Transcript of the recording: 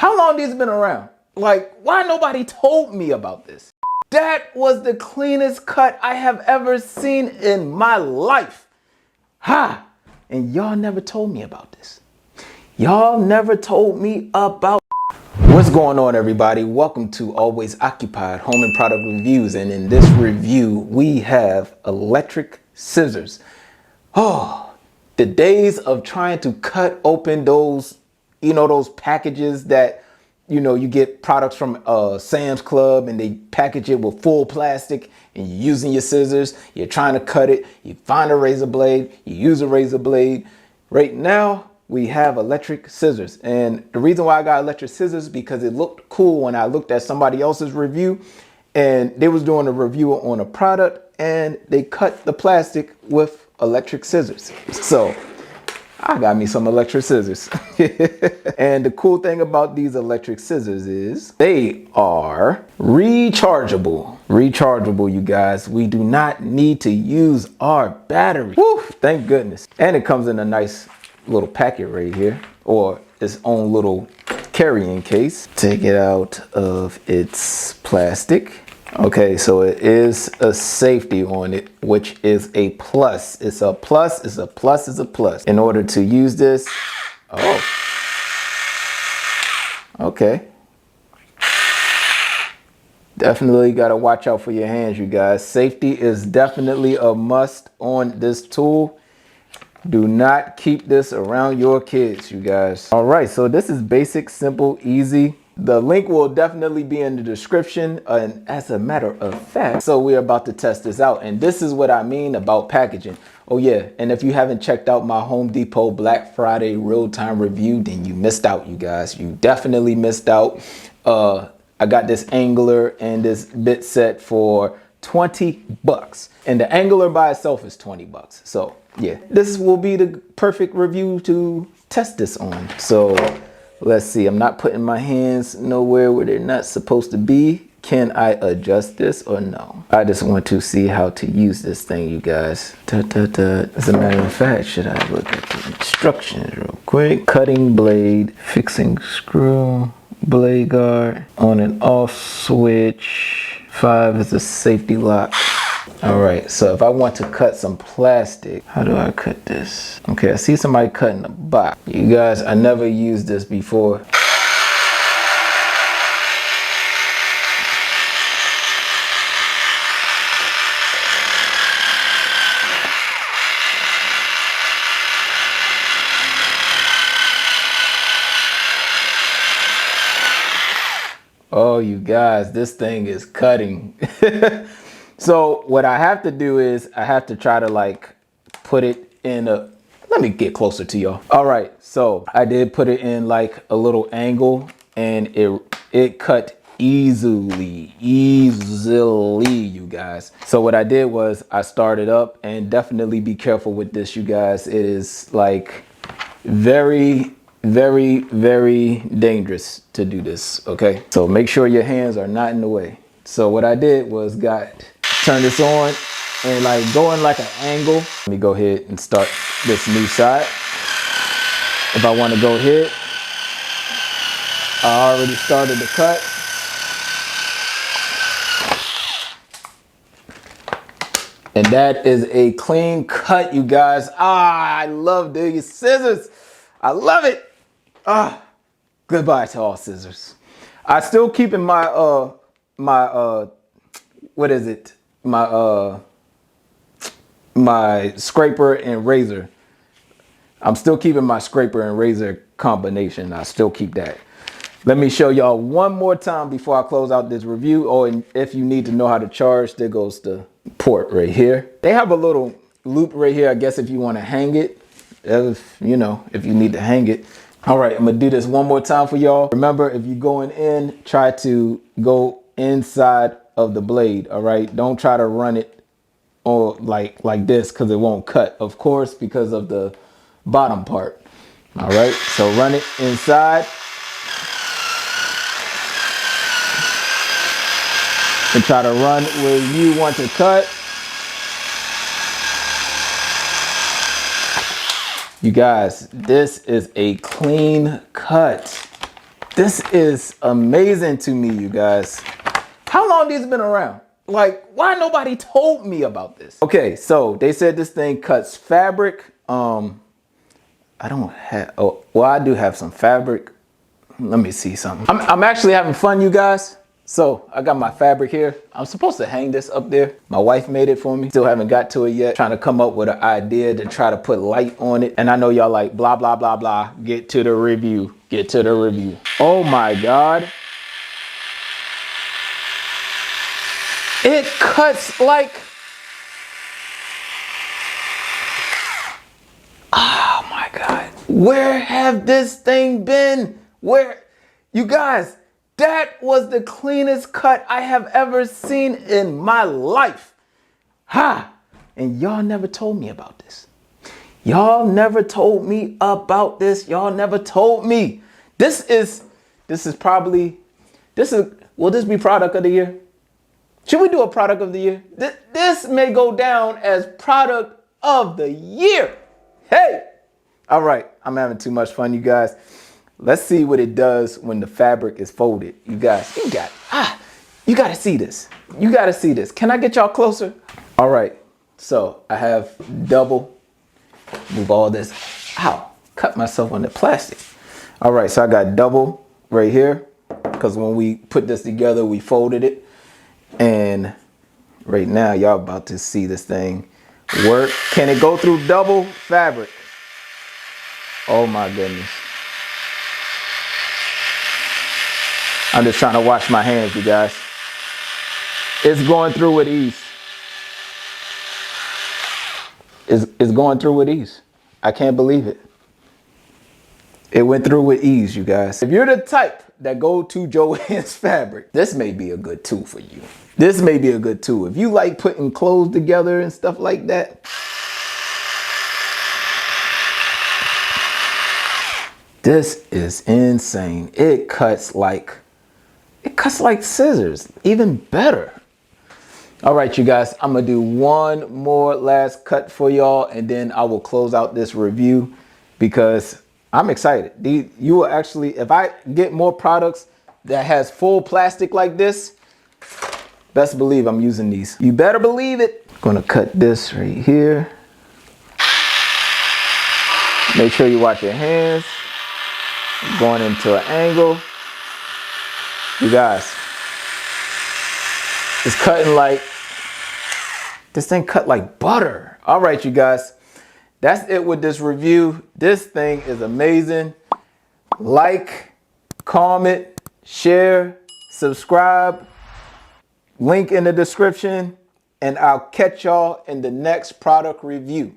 How long these been around? Like, why nobody told me about this? That was the cleanest cut I have ever seen in my life. Ha! And y'all never told me about this. Y'all never told me about. What's going on, everybody? Welcome to Always Occupied Home and Product Reviews. And in this review, we have electric scissors. Oh, the days of trying to cut open those, those packages that, you get products from Sam's Club and they package it with full plastic and you're using your scissors, you're trying to cut it, you find a razor blade, you use a razor blade. Right now, we have electric scissors. And the reason why I got electric scissors because it looked cool when I looked at somebody else's review and they was doing a review on a product and they cut the plastic with electric scissors. So I got me some electric scissors. And the cool thing about these electric scissors is they are rechargeable. Rechargeable, you guys. We do not need to use our battery. Woo, thank goodness. And it comes in a nice little packet right here, or its own little carrying case. Take it out of its plastic. Okay, so it is a safety on it, which is a plus. It's a plus, it's a plus, it's a plus. In order to use this, okay. Definitely gotta watch out for your hands, you guys. Safety is definitely a must on this tool. Do not keep this around your kids, you guys. All right, so this is basic, simple, easy. The link will definitely be in the description. And as a matter of fact, so we're about to test this out. And this is what I mean about packaging. Oh yeah, and if you haven't checked out my Home Depot Black Friday real-time review, then you missed out, you guys. You definitely missed out. I got this angler and this bit set for 20 bucks. And the angler by itself is 20 bucks. So yeah, this will be the perfect review to test this on. So let's see, I'm not putting my hands nowhere where they're not supposed to be. Can I adjust this or no? I just want to see how to use this thing, you guys. As a matter of fact, should I look at the instructions real quick? Cutting blade, fixing screw, blade guard, on and off switch. 5 is a safety lock. All right, so if I want to cut some plastic, how do I cut this? Okay, I see somebody cutting a box. You guys, I never used this before. Oh, you guys, this thing is cutting. So what I have to do is I have to try to like put it in a, let me get closer to y'all. All right, so I did put it in like a little angle and it cut easily, you guys. So what I did was I started up, and definitely be careful with this, you guys. It is like very dangerous to do this, okay? So make sure your hands are not in the way. So what I did was turn this on and like go in like an angle. Let me go ahead and start this new side. If I want to go ahead, I already started the cut. And that is a clean cut, you guys. I love these scissors. I love it. Goodbye to all scissors. I still keep in my what is it? My scraper and razor. I'm still keeping my scraper and razor combination. I still keep that. Let me show y'all one more time before I close out this review. Oh, and if you need to know how to charge, there goes the port right here. They have a little loop right here, I guess, if you want to hang it. If you need to hang it. All right, I'm gonna do this one more time for y'all. Remember, if you're going in, try to go inside of the blade. All right, don't try to run it or like this, because it won't cut, of course, because of the bottom part. All right, so run it inside and try to run where you want to cut. You guys, this is a clean cut. This is amazing to me, you guys. How long these been around? Like, why nobody told me about this? Okay, so they said this thing cuts fabric. I don't have, oh, well, I do have some fabric. Let me see something. I'm actually having fun, you guys. So I got my fabric here. I'm supposed to hang this up there. My wife made it for me. Still haven't got to it yet. Trying to come up with an idea to try to put light on it. And I know y'all like blah, blah, blah, blah. Get to the review. Get to the review. Oh my God. It cuts like, oh my God. Where have this thing been? Where, you guys, that was the cleanest cut I have ever seen in my life. Ha! And y'all never told me about this. Y'all never told me about this. Y'all never told me. This is probably, will this be product of the year? Should we do a product of the year? This may go down as product of the year. Hey! All right, I'm having too much fun, you guys. Let's see what it does when the fabric is folded. You guys, you gotta see this. You gotta see this. Can I get y'all closer? All right, so I have double. Move all this. Ow, cut myself on the plastic. All right, so I got double right here because when we put this together, we folded it. And right now, y'all about to see this thing work. Can it go through double fabric? Oh my goodness. I'm just trying to wash my hands, you guys. It's going through with ease. It's going through with ease. I can't believe it. It went through with ease, you guys. If you're the type that go to Joann's Fabric, this may be a good tool for you. This may be a good tool. If you like putting clothes together and stuff like that. This is insane. It cuts like scissors, even better. All right, you guys, I'm gonna do one more last cut for y'all and then I will close out this review because I'm excited. You will actually, if I get more products that has full plastic like this, best believe I'm using these. You better believe it. I'm gonna cut this right here. Make sure you wash your hands. I'm going into an angle. You guys, it's cutting like, this thing cut like butter. All right, you guys, that's it with this review. This thing is amazing. Like, comment, share, subscribe, link in the description, and I'll catch y'all in the next product review.